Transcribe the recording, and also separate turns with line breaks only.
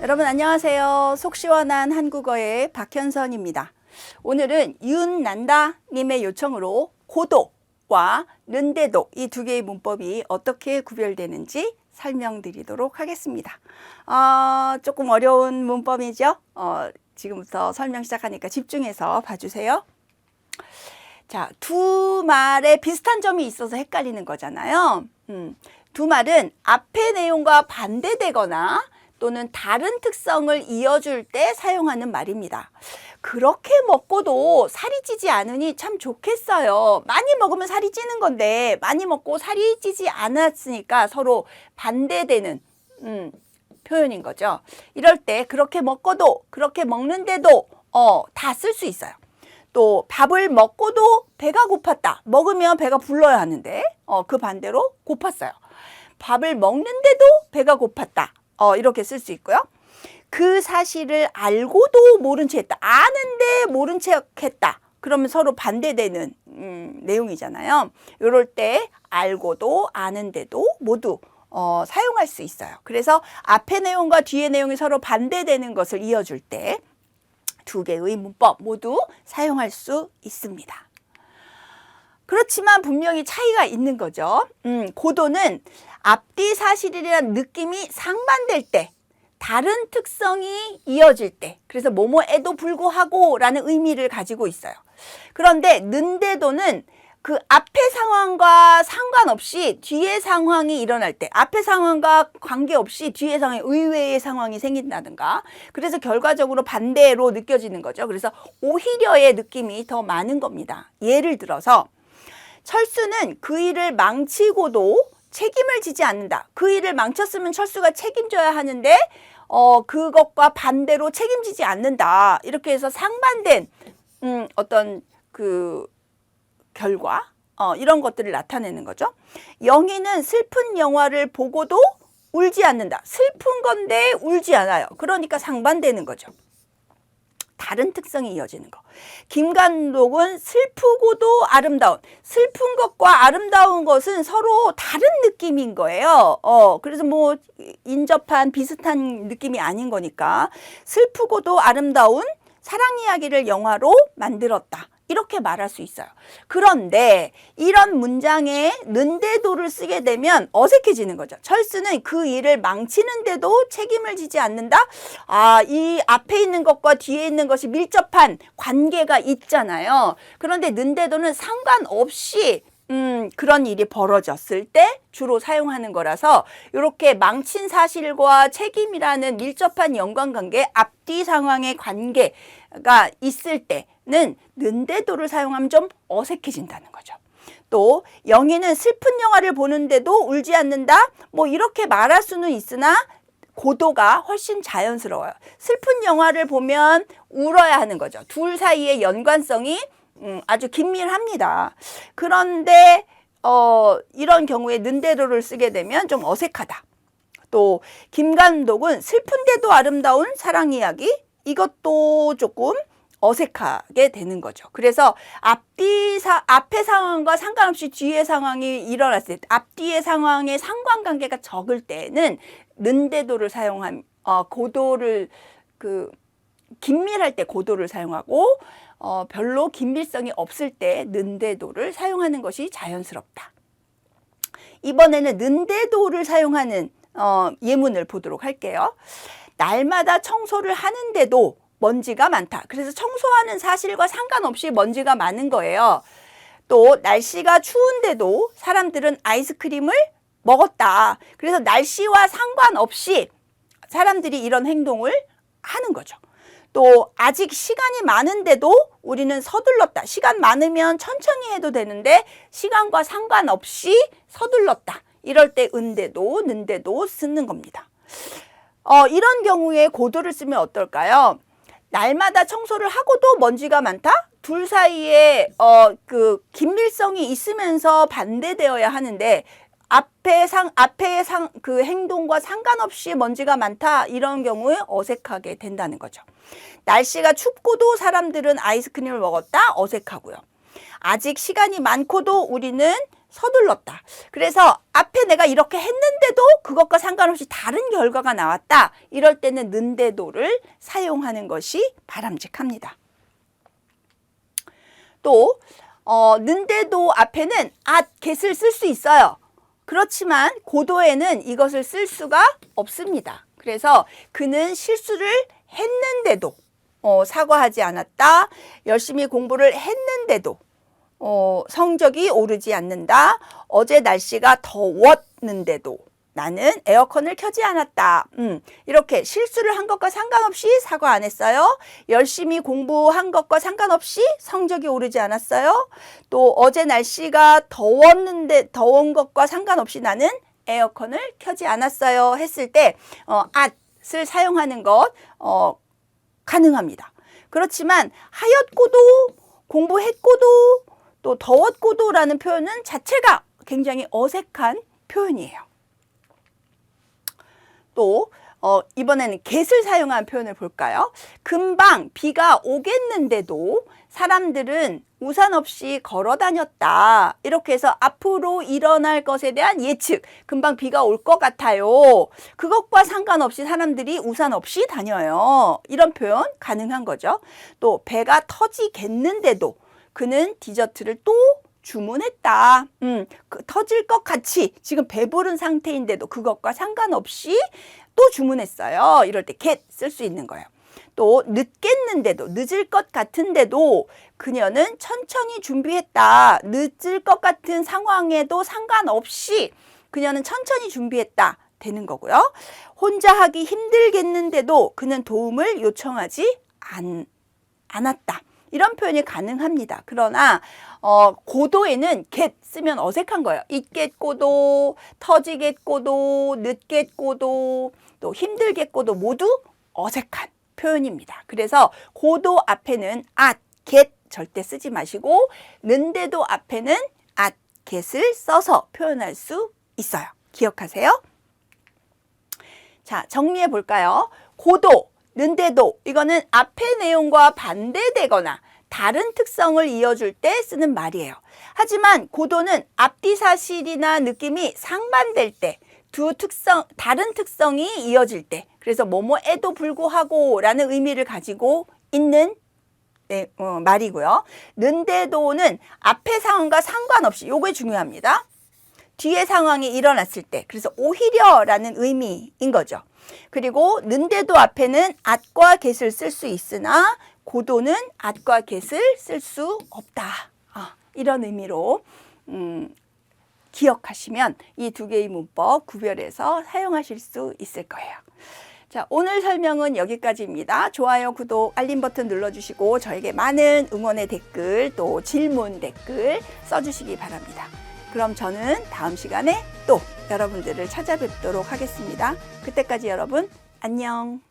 여러분 안녕하세요. 속 시원한 한국어의 박현선입니다. 오늘은 윤난다 님의 요청으로 고도와 는데도 이 두 개의 문법이 어떻게 구별되는지 설명드리도록 하겠습니다. 조금 어려운 문법이죠? 지금부터 설명 시작하니까 집중해서 봐주세요. 자, 두 말에 비슷한 점이 있어서 헷갈리는 거잖아요. 두 말은 앞의 내용과 반대되거나 또는 다른 특성을 이어줄 때 사용하는 말입니다. 그렇게 먹고도 살이 찌지 않으니 참 좋겠어요. 많이 먹으면 살이 찌는 건데 많이 먹고 살이 찌지 않았으니까 서로 반대되는 표현인 거죠. 이럴 때 그렇게 먹고도 그렇게 먹는데도 다 쓸 수 있어요. 또 밥을 먹고도 배가 고팠다. 먹으면 배가 불러야 하는데 그 반대로 고팠어요. 밥을 먹는데도 배가 고팠다. 이렇게 쓸 수 있고요. 그 사실을 알고도 모른 채 했다. 아는데 모른 채 했다. 그러면 서로 반대되는 내용이잖아요. 이럴 때 알고도 아는데도 모두 사용할 수 있어요. 그래서 앞의 내용과 뒤의 내용이 서로 반대되는 것을 이어줄 때 두 개의 문법 모두 사용할 수 있습니다. 그렇지만 분명히 차이가 있는 거죠. 고도는 앞뒤 사실이라는 느낌이 상반될 때, 다른 특성이 이어질 때, 그래서 뭐뭐에도 불구하고 라는 의미를 가지고 있어요. 그런데 는데도는 그 앞의 상황과 상관없이 뒤의 상황이 일어날 때, 앞의 상황과 관계없이 뒤의 상황이 의외의 상황이 생긴다든가, 그래서 결과적으로 반대로 느껴지는 거죠. 그래서 오히려의 느낌이 더 많은 겁니다. 예를 들어서 철수는 그 일을 망치고도 책임을 지지 않는다. 그 일을 망쳤으면 철수가 책임져야 하는데 그것과 반대로 책임지지 않는다. 이렇게 해서 상반된 어떤 그 결과 이런 것들을 나타내는 거죠. 영희는 슬픈 영화를 보고도 울지 않는다. 슬픈 건데 울지 않아요. 그러니까 상반되는 거죠. 다른 특성이 이어지는 거. 김감독은 슬프고도 아름다운, 슬픈 것과 아름다운 것은 서로 다른 느낌인 거예요. 그래서 뭐 인접한 비슷한 느낌이 아닌 거니까 슬프고도 아름다운 사랑 이야기를 영화로 만들었다. 이렇게 말할 수 있어요. 그런데 이런 문장에 는데도를 쓰게 되면 어색해지는 거죠. 철수는 그 일을 망치는데도 책임을 지지 않는다? 이 앞에 있는 것과 뒤에 있는 것이 밀접한 관계가 있잖아요. 그런데 는데도는 상관없이 그런 일이 벌어졌을 때 주로 사용하는 거라서 이렇게 망친 사실과 책임이라는 밀접한 연관관계, 앞뒤 상황의 관계가 있을 때는 는데도를 사용하면 좀 어색해진다는 거죠. 또 영희는 슬픈 영화를 보는데도 울지 않는다? 뭐 이렇게 말할 수는 있으나 고도가 훨씬 자연스러워요. 슬픈 영화를 보면 울어야 하는 거죠. 둘 사이의 연관성이 아주 긴밀합니다. 그런데 이런 경우에 는데도를 쓰게 되면 좀 어색하다. 또 김감독은 슬픈데도 아름다운 사랑 이야기, 이것도 조금 어색하게 되는 거죠. 그래서 앞의 상황과 상관없이 뒤의 상황이 일어났을 때, 앞뒤의 상황의 상관관계가 적을 때는 는데도를 사용한 고도를 긴밀할 때 고도를 사용하고 별로 긴밀성이 없을 때 는데도를 사용하는 것이 자연스럽다. 이번에는 는데도를 사용하는 예문을 보도록 할게요. 날마다 청소를 하는데도 먼지가 많다. 그래서 청소하는 사실과 상관없이 먼지가 많은 거예요. 또 날씨가 추운데도 사람들은 아이스크림을 먹었다. 그래서 날씨와 상관없이 사람들이 이런 행동을 하는 거죠. 또 아직 시간이 많은데도 우리는 서둘렀다. 시간 많으면 천천히 해도 되는데 시간과 상관없이 서둘렀다. 이럴 때 은데도 는데도 쓰는 겁니다. 이런 경우에 고도를 쓰면 어떨까요? 날마다 청소를 하고도 먼지가 많다? 둘 사이에 긴밀성이 있으면서 반대되어야 하는데 그 행동과 상관없이 먼지가 많다, 이런 경우에 어색하게 된다는 거죠. 날씨가 춥고도 사람들은 아이스크림을 먹었다, 어색하고요. 아직 시간이 많고도 우리는 서둘렀다. 그래서 앞에 내가 이렇게 했는데도 그것과 상관없이 다른 결과가 나왔다. 이럴 때는 는데도를 사용하는 것이 바람직합니다. 또 는데도 앞에는 get을 쓸 수 있어요. 그렇지만 고도에는 이것을 쓸 수가 없습니다. 그래서 그는 실수를 했는데도 사과하지 않았다. 열심히 공부를 했는데도 성적이 오르지 않는다. 어제 날씨가 더웠는데도 나는 에어컨을 켜지 않았다. 이렇게 실수를 한 것과 상관없이 사과 안 했어요. 열심히 공부한 것과 상관없이 성적이 오르지 않았어요. 또 어제 날씨가 더운 것과 상관없이 나는 에어컨을 켜지 않았어요. 했을 때 at을 사용하는 것 가능합니다. 그렇지만 하였고도 공부했고도 또 더웠고도라는 표현은 자체가 굉장히 어색한 표현이에요. 또 이번에는 get을 사용한 표현을 볼까요? 금방 비가 오겠는데도 사람들은 우산 없이 걸어 다녔다. 이렇게 해서 앞으로 일어날 것에 대한 예측, 금방 비가 올 것 같아요. 그것과 상관없이 사람들이 우산 없이 다녀요. 이런 표현 가능한 거죠. 또 배가 터지겠는데도 그는 디저트를 또 주문했다. 터질 것 같이 지금 배부른 상태인데도 그것과 상관없이 또 주문했어요. 이럴 때 get 쓸 수 있는 거예요. 또 늦겠는데도 늦을 것 같은데도 그녀는 천천히 준비했다. 늦을 것 같은 상황에도 상관없이 그녀는 천천히 준비했다. 되는 거고요. 혼자 하기 힘들겠는데도 그는 도움을 요청하지 않았다. 이런 표현이 가능합니다. 그러나 고도에는 get 쓰면 어색한 거예요. 있겠고도, 터지겠고도, 늦겠고도, 또 힘들겠고도 모두 어색한 표현입니다. 그래서 고도 앞에는 get 절대 쓰지 마시고 는데도 앞에는 get을 써서 표현할 수 있어요. 기억하세요. 자, 정리해 볼까요? 고도, 는데도 이거는 앞의 내용과 반대되거나 다른 특성을 이어줄 때 쓰는 말이에요. 하지만 고도는 앞뒤 사실이나 느낌이 상반될 때 다른 특성이 이어질 때 그래서 뭐뭐에도 불구하고 라는 의미를 가지고 있는 말이고요. 는데도는 앞의 상황과 상관없이 요게 중요합니다. 뒤의 상황이 일어났을 때 그래서 오히려 라는 의미인 거죠. 그리고 는데도 앞에는 at과 get을 쓸 수 있으나 고도는 at과 get을 쓸 수 없다. 이런 의미로 기억하시면 이 두 개의 문법 구별해서 사용하실 수 있을 거예요. 자, 오늘 설명은 여기까지입니다. 좋아요, 구독, 알림 버튼 눌러주시고 저에게 많은 응원의 댓글 또 질문 댓글 써주시기 바랍니다. 그럼 저는 다음 시간에 또 여러분들을 찾아뵙도록 하겠습니다. 그때까지 여러분 안녕.